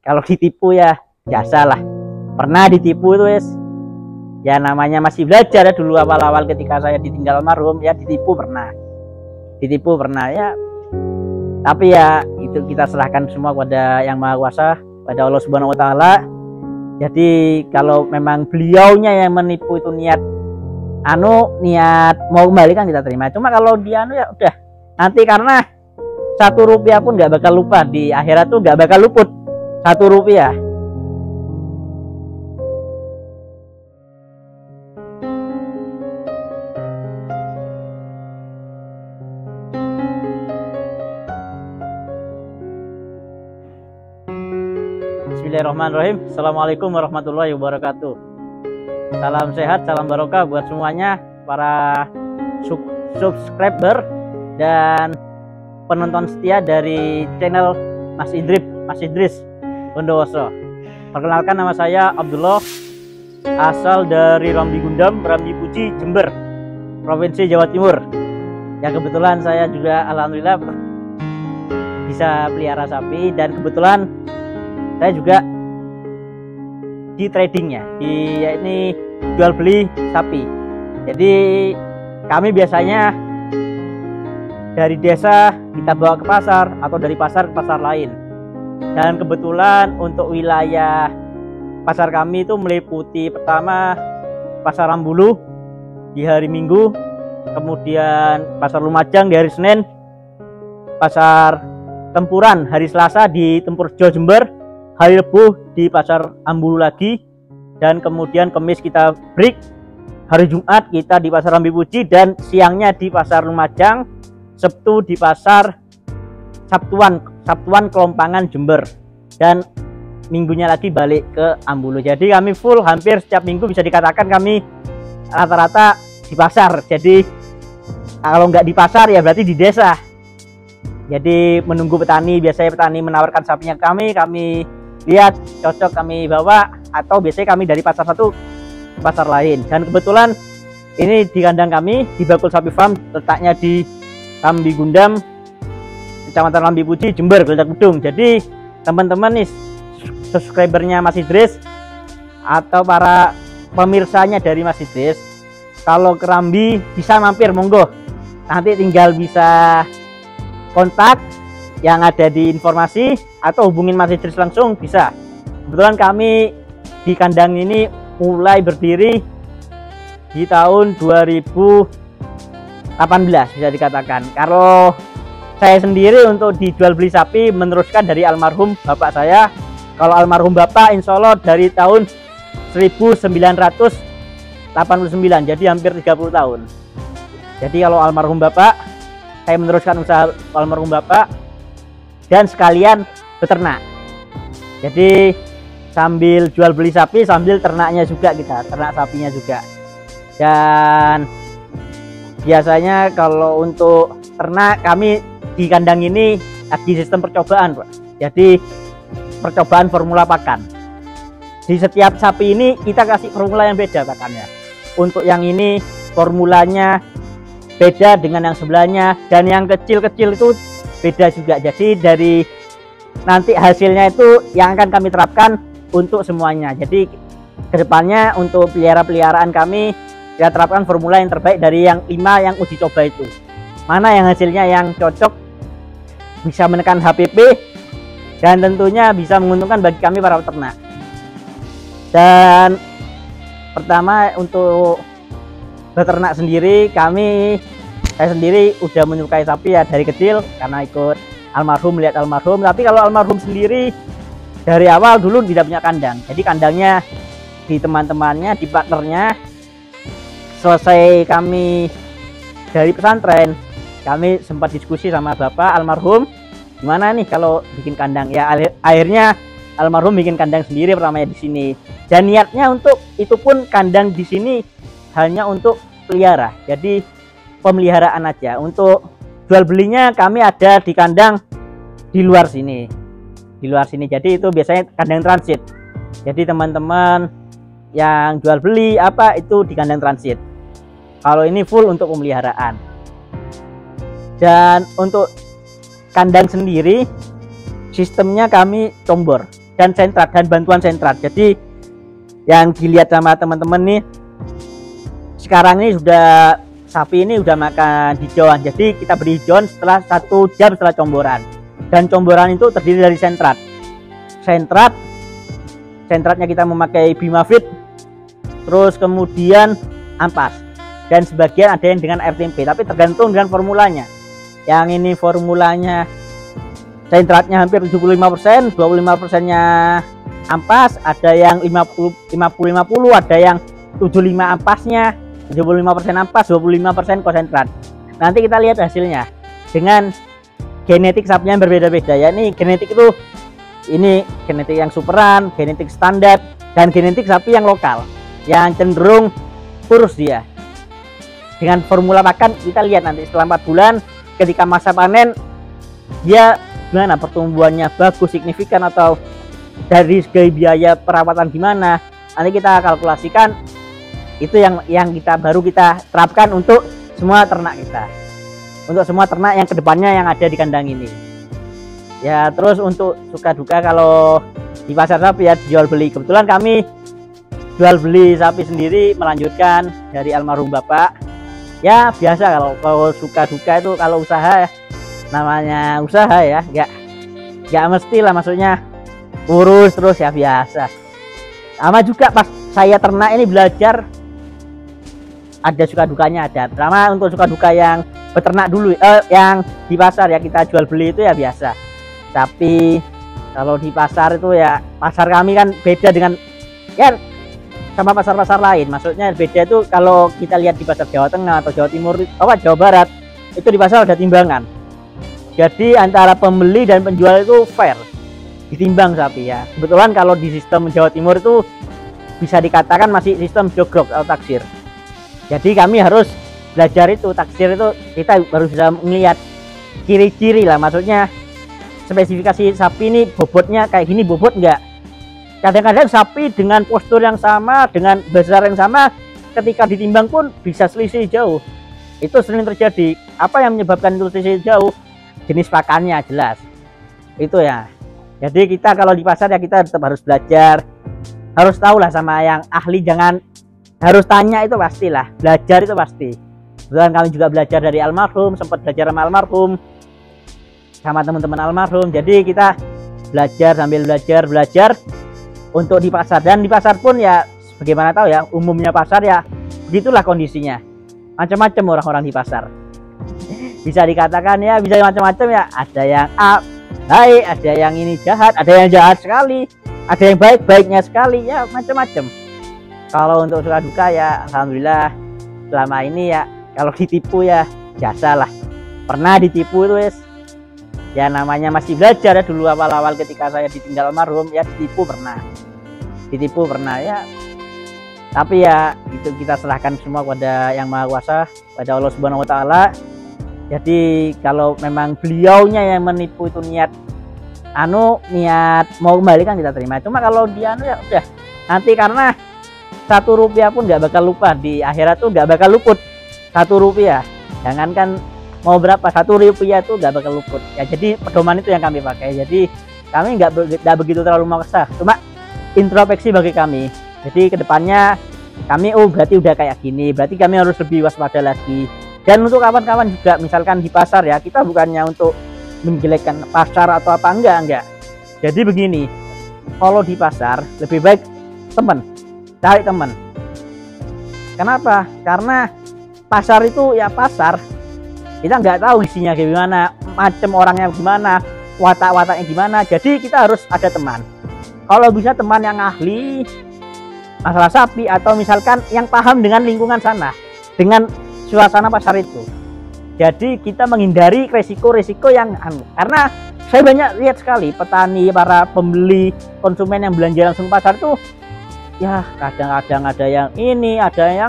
Kalau ditipu ya biasa lah, pernah ditipu itu wes. Ya namanya masih belajar ya, dulu awal-awal ketika saya ditinggal almarhum ya ditipu pernah ya. Tapi ya itu kita serahkan semua kepada Yang Maha Kuasa, pada Allah Subhanahu Wa Taala. Jadi kalau memang beliaunya yang menipu itu niat mau kembali kan kita terima. Cuma kalau dia ya udah, nanti karena 1 rupiah pun nggak bakal lupa di akhirat tuh, nggak bakal luput 1 rupiah. Bismillahirrahmanirrahim. Assalamualaikum warahmatullahi wabarakatuh. Salam sehat, salam barokah buat semuanya para subscriber dan penonton setia dari channel Mas Idris Bondowoso. Perkenalkan, nama saya Abdullah, asal dari Rambi Gundam, Rambi Puji, Jember, Provinsi Jawa Timur. Ya kebetulan saya juga alhamdulillah bisa pelihara sapi, dan kebetulan saya juga di tradingnya, yakni jual beli sapi. Jadi kami biasanya dari desa kita bawa ke pasar, atau dari pasar ke pasar lain. Dan kebetulan untuk wilayah pasar kami itu meliputi pertama pasar Rambulu di hari Minggu, kemudian pasar Lumajang di hari Senin, pasar Tempuran hari Selasa di Tempurjo Jember, hari Rebu di pasar Ambulu lagi, dan kemudian Kamis kita break, hari Jumat kita di pasar Rambi Puji, dan siangnya di pasar Lumajang, Sabtu di pasar Sabtuan Kelompangan Jember, dan minggunya lagi balik ke Ambulu. Jadi kami full, hampir setiap minggu bisa dikatakan kami rata-rata di pasar. Jadi kalau nggak di pasar ya berarti di desa. Jadi menunggu petani, biasanya petani menawarkan sapinya kami lihat cocok kami bawa, atau biasanya kami dari pasar satu ke pasar lain. Dan kebetulan ini di kandang kami di Bakul Sapi Farm, letaknya di Rambi Gundam, Kecamatan Rambi Puji, Jember, Geledak Gedung. Jadi teman-teman nih subscribernya Mas Idris atau para pemirsanya dari Mas Idris, kalau ke Rambi bisa mampir, monggo. Nanti tinggal bisa kontak yang ada di informasi, atau hubungin Mas Idris langsung bisa. Kebetulan kami di kandang ini mulai berdiri di tahun 2018 bisa dikatakan. Kalau saya sendiri untuk dijual beli sapi meneruskan dari almarhum bapak saya. Kalau almarhum bapak insya Allah dari tahun 1989, jadi hampir 30 tahun. Jadi kalau almarhum bapak, saya meneruskan usaha almarhum bapak, dan sekalian beternak. Jadi sambil jual beli sapi, sambil ternaknya juga, kita ternak sapinya juga. Dan biasanya kalau untuk ternak kami di kandang ini lagi sistem percobaan, Pak. Jadi percobaan formula pakan. Di setiap sapi ini kita kasih formula yang beda pakannya. Untuk yang ini formulanya beda dengan yang sebelahnya, dan yang kecil-kecil itu beda juga. Jadi dari nanti hasilnya itu yang akan kami terapkan untuk semuanya. Jadi kedepannya untuk peliharaan kami kita terapkan formula yang terbaik dari yang 5 yang uji coba itu. Mana yang hasilnya yang cocok, bisa menekan HPP, dan tentunya bisa menguntungkan bagi kami para peternak. Dan pertama untuk beternak sendiri, saya sendiri udah menyukai sapi ya dari kecil karena ikut almarhum, melihat almarhum. Tapi kalau almarhum sendiri dari awal dulu tidak punya kandang, jadi kandangnya di teman-temannya, di partnernya. Selesai kami dari pesantren, kami sempat diskusi sama bapak almarhum, gimana nih kalau bikin kandang. Ya akhirnya almarhum bikin kandang sendiri pertamanya di sini. Dan niatnya untuk itu pun kandang di sini hanya untuk pelihara, jadi pemeliharaan aja. Untuk jual belinya kami ada di kandang di luar sini, jadi itu biasanya kandang transit. Jadi teman-teman yang jual beli apa itu di kandang transit. Kalau ini full untuk pemeliharaan. Dan untuk kandang sendiri sistemnya kami combor, dan sentrat dan bantuan sentrat. Jadi yang dilihat sama teman-teman nih, sekarang ini sudah sapi ini udah makan hijauan. Jadi kita beri hijauan setelah 1 jam setelah comboran. Dan comboran itu terdiri dari sentrat. Sentratnya kita memakai Bimafit, terus kemudian ampas, dan sebagian ada yang dengan air tempe, tapi tergantung dengan formulanya. Yang ini formulanya sentratnya hampir 75%, 25%-nya ampas, ada yang 50-50, ada yang 75 ampasnya, 75% ampas, 25% konsentrat. Nanti kita lihat hasilnya dengan genetik sapinya yang berbeda-beda ya. Ini genetik itu, ini genetik yang superan, genetik standar, dan genetik sapi yang lokal yang cenderung kurus dia. Dengan formula pakan kita lihat nanti setelah 4 bulan ketika masa panen dia gimana, pertumbuhannya bagus, signifikan, atau dari segi biaya perawatan gimana, nanti kita kalkulasikan. Itu yang kita baru kita terapkan untuk semua ternak kita, untuk semua ternak yang kedepannya yang ada di kandang ini ya. Terus untuk suka duka kalau di pasar sapi ya, jual beli, kebetulan kami jual beli sapi sendiri melanjutkan dari almarhum bapak ya. Biasa kalau suka duka itu, kalau usaha namanya usaha ya, nggak mesti lah, maksudnya urus terus ya, biasa. Sama juga pas saya ternak ini belajar, ada suka dukanya ada. Pertama untuk suka duka yang beternak dulu, yang di pasar ya kita jual beli itu ya biasa. Tapi kalau di pasar itu ya, pasar kami kan beda dengan ya sama pasar-pasar lain. Maksudnya beda itu kalau kita lihat di pasar Jawa Tengah atau Jawa Timur, Jawa Barat, itu di pasar ada timbangan. Jadi antara pembeli dan penjual itu fair, ditimbang sapi ya. Kebetulan kalau di sistem Jawa Timur itu bisa dikatakan masih sistem jogrok atau taksir. Jadi kami harus belajar itu, taksir itu kita baru bisa melihat ciri-ciri lah, maksudnya spesifikasi sapi ini bobotnya kayak gini, bobot enggak. Kadang-kadang sapi dengan postur yang sama, dengan besar yang sama, ketika ditimbang pun bisa selisih jauh. Itu sering terjadi. Apa yang menyebabkan itu selisih jauh? Jenis pakannya jelas. Itu ya. Jadi kita kalau di pasar ya kita tetap harus belajar, harus tahu lah sama yang ahli, jangan harus tanya, itu pastilah, belajar itu pasti. Kebetulan kami juga belajar dari almarhum, sempat belajar sama almarhum, sama teman-teman almarhum. Jadi kita belajar sambil belajar untuk di pasar. Dan di pasar pun ya bagaimana tahu ya, umumnya pasar ya begitulah kondisinya, macam-macam orang-orang di pasar. Bisa dikatakan ya, bisa macam-macam ya, ada yang baik, ada yang ini jahat, ada yang jahat sekali, ada yang baik-baiknya sekali ya, macam-macam. Kalau untuk suka duka ya alhamdulillah selama ini ya, kalau ditipu ya biasa lah. Pernah ditipu itu ya, namanya masih belajar ya. Dulu awal-awal ketika saya ditinggal almarhum ya ditipu pernah ya. Tapi ya itu kita serahkan semua kepada Yang Maha Kuasa, pada Allah Subhanahu wa taala. Jadi kalau memang beliaunya yang menipu itu niat mau kembali kan kita terima. Cuma kalau dia ya udah, nanti karena 1 rupiah pun nggak bakal lupa di akhirat tuh, nggak bakal luput 1 rupiah. Jangankan mau berapa, 1 rupiah itu nggak bakal luput ya. Jadi pedoman itu yang kami pakai. Jadi kami nggak begitu terlalu memaksa, cuma introspeksi bagi kami. Jadi kedepannya kami berarti udah kayak gini, berarti kami harus lebih waspada lagi. Dan untuk kawan-kawan juga, misalkan di pasar ya, kita bukannya untuk menjelekkan pasar atau apa, enggak. Jadi begini, kalau di pasar lebih baik cari teman. Kenapa? Karena pasar itu ya pasar, kita nggak tahu isinya gimana, macam orangnya gimana, watak-wataknya gimana. Jadi kita harus ada teman. Kalau bisa teman yang ahli masalah sapi, atau misalkan yang paham dengan lingkungan sana, dengan suasana pasar itu. Jadi kita menghindari resiko-resiko yang karena saya banyak lihat sekali petani, para pembeli, konsumen yang belanja langsung pasar itu ya kadang-kadang ada yang ini, ada yang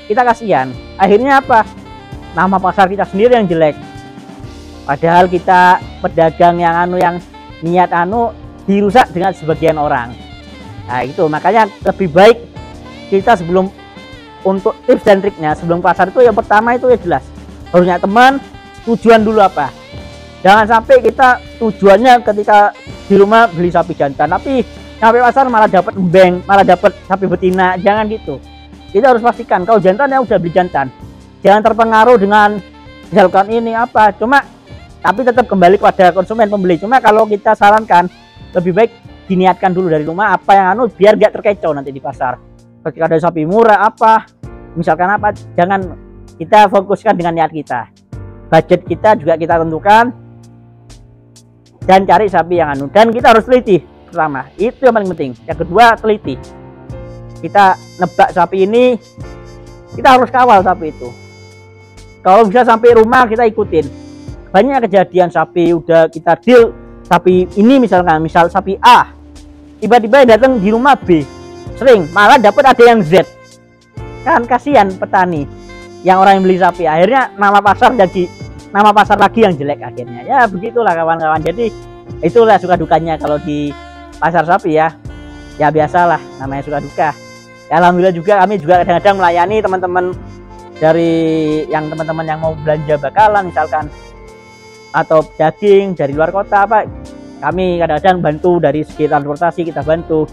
kita kasihan. Akhirnya apa? Nama pasar kita sendiri yang jelek. Padahal kita pedagang yang yang niat dirusak dengan sebagian orang. Nah itu makanya lebih baik kita sebelum, untuk tips dan triknya sebelum pasar itu yang pertama itu ya jelas harusnya teman, tujuan dulu apa. Jangan sampai kita tujuannya ketika di rumah beli sapi jantan, tapi sampai pasar malah dapat embeng, malah dapat sapi betina. Jangan gitu. Kita harus pastikan kalau jantan ya udah beli jantan. Jangan terpengaruh dengan misalkan ini apa, cuma tapi tetap kembali pada konsumen pembeli. Cuma kalau kita sarankan lebih baik diniatkan dulu dari rumah apa yang biar gak terkecoh nanti di pasar. Ketika ada sapi murah apa, misalkan apa, jangan, kita fokuskan dengan niat kita. Budget kita juga kita tentukan dan cari sapi yang dan kita harus teliti pertama. Itu yang paling penting. Yang kedua, teliti. Kita nebak sapi ini, kita harus kawal sapi itu. Kalau bisa sampai rumah kita ikutin. Banyak kejadian sapi udah kita deal sapi ini misalkan, misal sapi A tiba-tiba datang di rumah B, sering malah dapat ada yang Z. Kan kasihan petani yang orang yang beli sapi, akhirnya nama pasar jadi nama pasar lagi yang jelek akhirnya. Ya begitulah kawan-kawan. Jadi itulah suka dukanya kalau di pasar sapi ya. Ya biasalah, namanya suka duka. Ya, alhamdulillah juga kami juga kadang-kadang melayani teman-teman dari teman-teman yang mau belanja bakalan misalkan atau daging dari luar kota apa, kami kadang-kadang bantu dari segi transportasi, kita bantu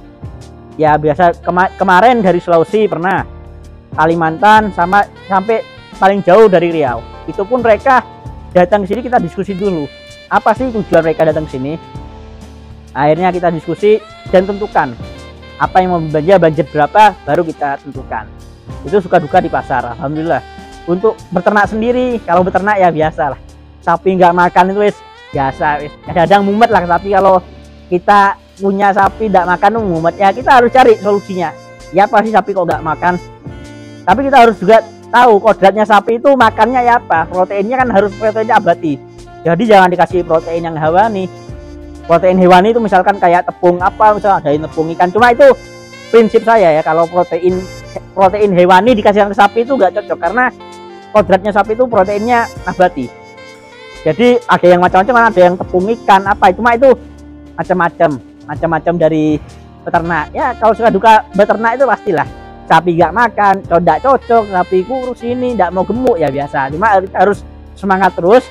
ya. Biasa kemarin dari Sulawesi pernah, Kalimantan, sampai paling jauh dari Riau. Itu pun mereka datang ke sini, kita diskusi dulu apa sih tujuan mereka datang ke sini. Akhirnya kita diskusi dan tentukan apa yang mau belanja, budget berapa, baru kita tentukan. Itu suka duka di pasar. Alhamdulillah untuk beternak sendiri, kalau beternak ya biasa lah, sapi nggak makan itu wis biasa, wis kadang-kadang mumet lah. Tapi kalau kita punya sapi nggak makan mumet ya, kita harus cari solusinya. Ya pasti sapi kok nggak makan, tapi kita harus juga tahu kodratnya sapi itu makannya ya apa. Proteinnya kan harus proteinnya abadi, jadi jangan dikasih protein yang hewani. Protein hewani itu misalkan kayak tepung apa, misalnya dari tepung ikan. Cuma itu prinsip saya ya, kalau protein hewani dikasih ke sapi itu nggak cocok, karena kodratnya sapi itu proteinnya nabati. Jadi ada yang macam-macam, ada yang tepung ikan apa, cuma itu macam-macam dari peternak ya. Kalau suka duka beternak itu pastilah sapi nggak makan, kalau nggak cocok, sapi kurus ini nggak mau gemuk ya biasa. Cuma kita harus semangat terus,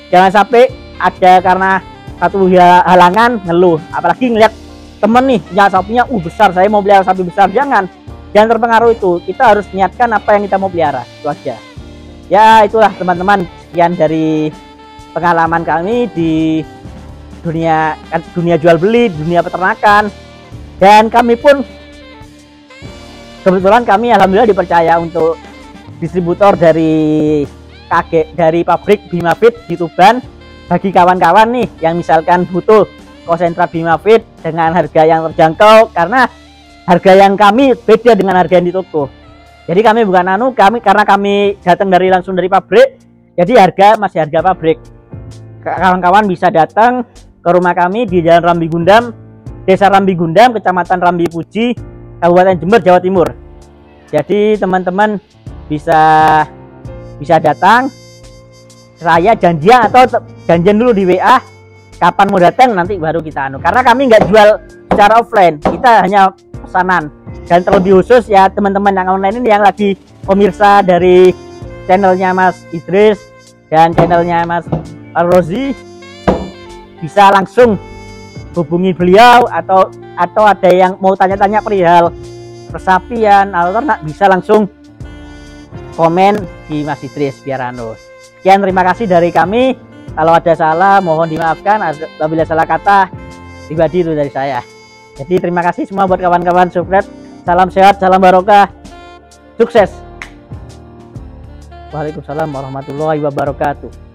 jangan sampai ada karena satu halangan ngeluh. Apalagi ngeliat temen nih ya sapinya besar, saya mau pelihara sapi besar. Jangan terpengaruh itu. Kita harus niatkan apa yang kita mau pelihara, itu aja ya. Itulah teman-teman, sekian dari pengalaman kami di dunia jual beli, dunia peternakan. Dan kami pun kebetulan kami alhamdulillah dipercaya untuk distributor dari pabrik Bimafeed di Tuban. Bagi kawan-kawan nih yang misalkan butuh konsentrat Bimafeed dengan harga yang terjangkau, karena harga yang kami beda dengan harga yang di toko. Jadi kami bukan karena kami datang langsung dari pabrik, jadi harga masih harga pabrik. Kawan-kawan bisa datang ke rumah kami di Jalan Rambi Gundam, Desa Rambi Gundam, Kecamatan Rambi Puji, Kabupaten Jember, Jawa Timur. Jadi teman-teman bisa datang, saya janjian atau janjian dulu di WA kapan mau datang, nanti baru kita karena kami nggak jual secara offline, kita hanya pesanan. Dan terlebih khusus ya teman-teman yang online ini yang lagi pemirsa dari channelnya Mas Idris dan channelnya Mas Rozi, bisa langsung hubungi beliau, atau ada yang mau tanya-tanya perihal persapian atau ternak, bisa langsung komen di Mas Idris biar Sekian, terima kasih dari kami. Kalau ada salah mohon dimaafkan, apabila salah kata pribadi itu dari saya. Jadi terima kasih semua buat kawan-kawan subscribe. Salam sehat, salam barokah, sukses. Waalaikumsalam warahmatullahi wabarakatuh.